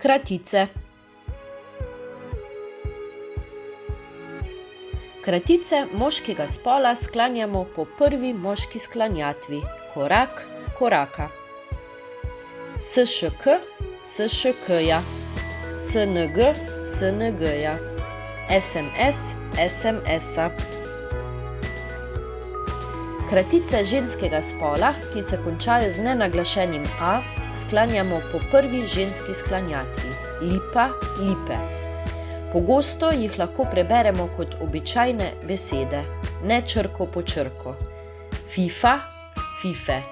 Kratice. Kratice moškega spola sklanjamo po prvi moški sklanjatvi, korak, koraka. SŠK, SŠK-ja, SNG, SNG-ja, SMS, SMS-a. Kratice ženskega spola, ki se končajo z nenaglašenim A, sklanjamo po prvi ženski sklanjatvi, lipa, lipe. Pogosto jih lahko preberemo kot običajne besede, ne črko po črko. Fifa, fife,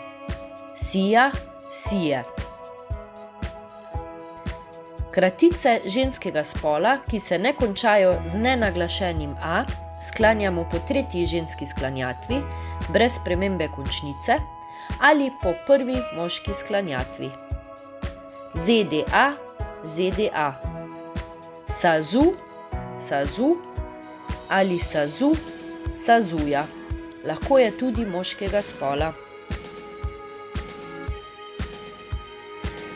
sija, sije. Kratice ženskega spola, ki se ne končajo z nenaglašenim A, sklanjamo po tretji ženski sklanjatvi, brez spremembe končnice, ali po prvi moški sklanjatvi. ZDA, ZDA. Sazu, sazu ali sazu, sazuja. Lahko je tudi moškega spola.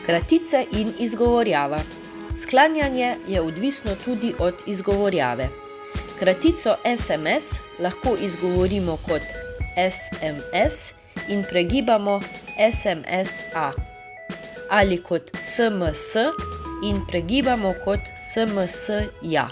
Kratice in izgovorjava. Sklanjanje je odvisno tudi od izgovorjave. Kratico SMS lahko izgovorimo kot SMS in pregibamo SMSA, ali kot SMS in pregibamo kot SMSja.